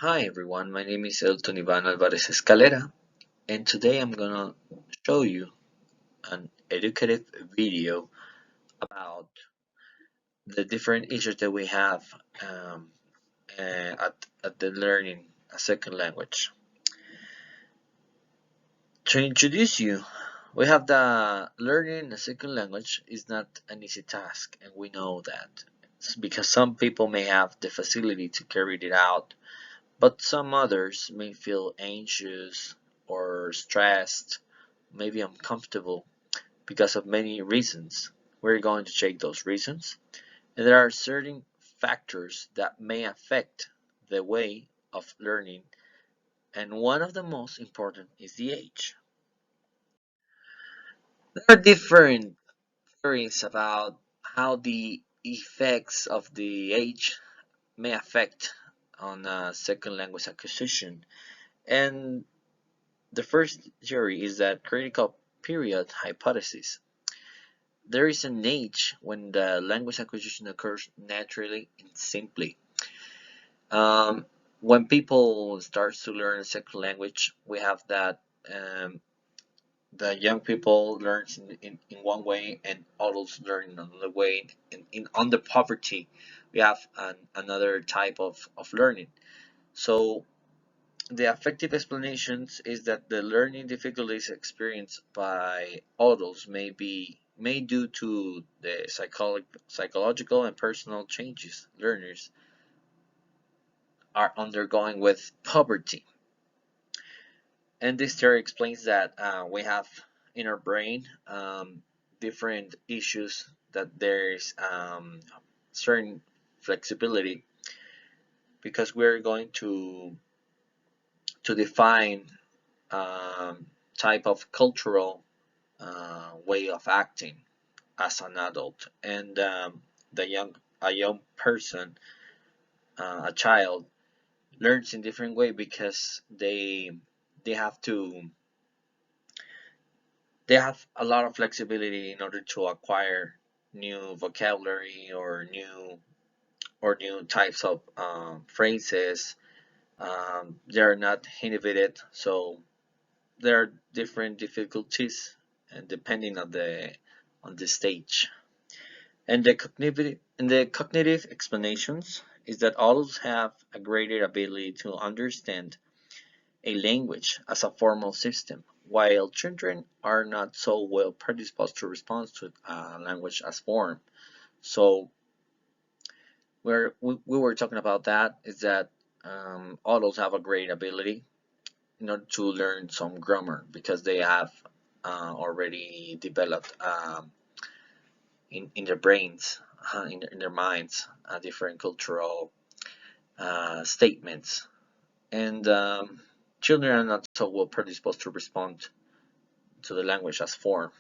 Hi everyone, my name is Elton Ivan Alvarez Escalera, and today I'm gonna show you an educative video about the different issues that we have um, at the learning a second language. To introduce you, we have the learning a second language is not an easy task, and we know that. It's because some people may have the facility to carry it out, but some others may feel anxious or stressed, maybe uncomfortable because of many reasons. We're going to check those reasons, and there are certain factors that may affect the way of learning, and one of the most important is the age. There are different theories about how the effects of the age may affect on second language acquisition, and the first theory is that critical period hypothesis. There is an age when the language acquisition occurs naturally and simply. Um, when people start to learn a second language, we have that the young people learn in one way and adults learn in another way. In under poverty, we have another type of learning. So the effective explanations is that the learning difficulties experienced by adults may due to the psychological and personal changes learners are undergoing with poverty. And this theory explains that we have in our brain different issues that there's certain flexibility because we're going to define um, type of cultural way of acting as an adult, and a young person, a child, learns in different way because they have to they have a lot of flexibility in order to acquire new vocabulary or new types of phrases. They're not inhibited, so there are different difficulties and depending on the stage. And the cognitive explanations is that adults have a greater ability to understand a language as a formal system, while children are not so well predisposed to respond to language as form. So we were talking about that is that adults have a great ability in order to learn some grammar because they have already developed in their brains, in their minds, different cultural statements. And children are not so well predisposed to respond to the language as form.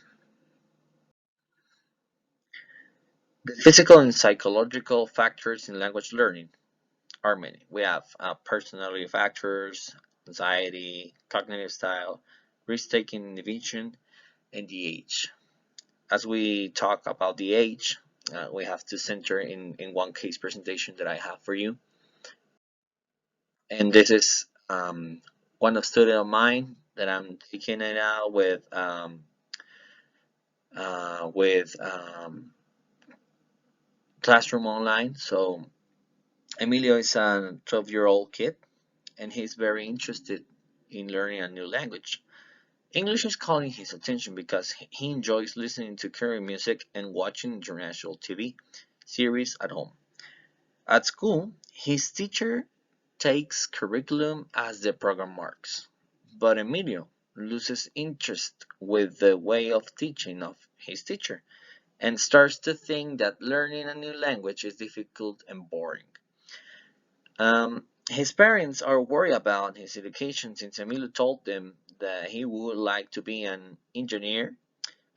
The physical and psychological factors in language learning are many. We have personality factors, anxiety, cognitive style, risk-taking inhibition, and the age. As we talk about the age, we have to center in one case presentation that I have for you. And this is one of student of mine that I'm taking it out with classroom online. So Emilio is a 12-year-old kid, and he's very interested in learning a new language. English is calling his attention because he enjoys listening to Korean music and watching international TV series at home. At school, his teacher takes curriculum as the program marks, but Emilio loses interest with the way of teaching of his teacher and starts to think that learning a new language is difficult and boring. His parents are worried about his education since Emilio told them that he would like to be an engineer.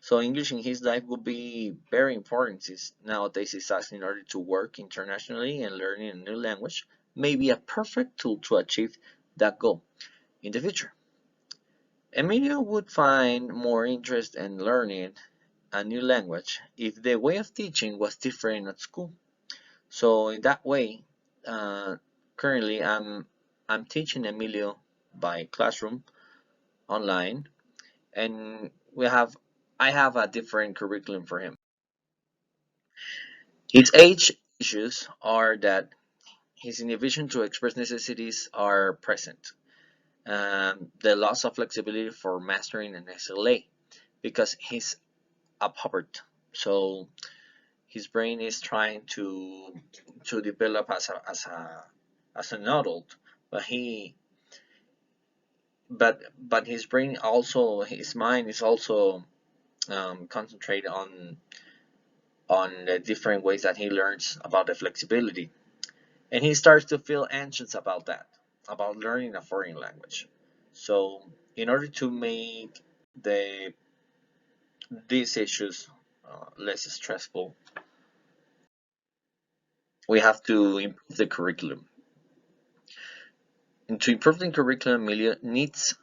So English in his life would be very important since nowadays he's asking in order to work internationally and learning a new language may be a perfect tool to achieve that goal in the future. Emilio would find more interest in learning a new language if the way of teaching was different at school. So in that way, uh, currently I'm teaching Emilio by classroom online, and I have a different curriculum for him. His age issues are that his inhibition to express necessities are present. The loss of flexibility for mastering an SLA because he's a puppet. So his brain is trying to develop as an adult, but his brain also his mind is also concentrated on the different ways that he learns about the flexibility, and he starts to feel anxious about that, about learning a foreign language. So in order to make the these issues less stressful, we have to improve the curriculum. And to improve the curriculum, Emilio needs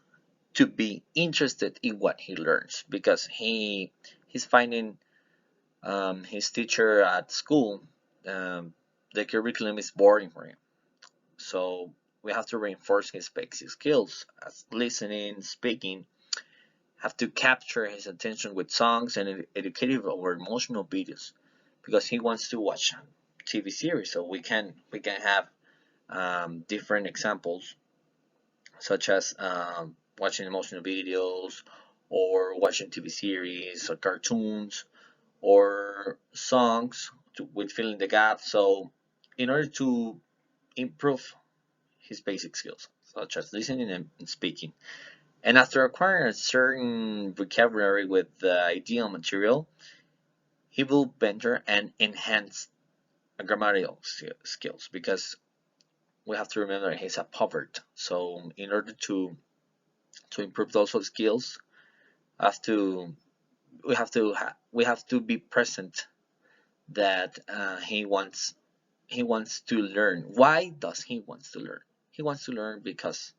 to be interested in what he learns because he's finding his teacher at school, um, the curriculum is boring for him. So we have to reinforce his basic skills as listening, speaking, have to capture his attention with songs and educative or emotional videos because he wants to watch TV series. So we can have different examples such as watching emotional videos or watching TV series or cartoons or songs with filling the gap. So in order to improve his basic skills, such as listening and speaking. And after acquiring a certain vocabulary with the ideal material, he will better and enhance grammatical skills because we have to remember he's a pervert. So in order to improve those skills, have to we have to be present that he wants to learn. Why does he wants to learn? He wants to learn because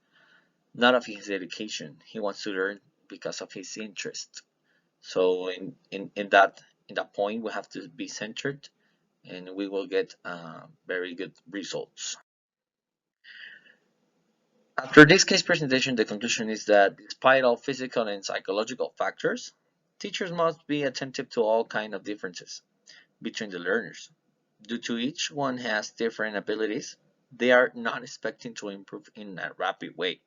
not of his education. He wants to learn because of his interest. So in that point, we have to be centered, and we will get very good results. After this case presentation, the conclusion is that despite all physical and psychological factors, teachers must be attentive to all kinds of differences between the learners. Due to each one has different abilities, they are not expecting to improve in a rapid way.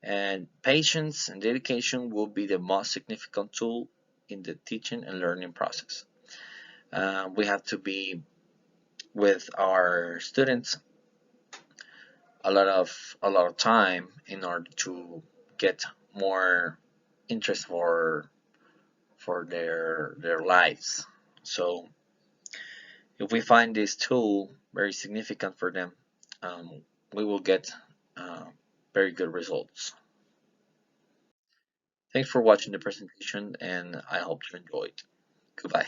And patience and dedication will be the most significant tool in the teaching and learning process. We have to be with our students a lot of time in order to get more interest for their lives. So if we find this tool very significant for them, we will get uh, very good results. Thanks for watching the presentation, and I hope you enjoyed. Goodbye.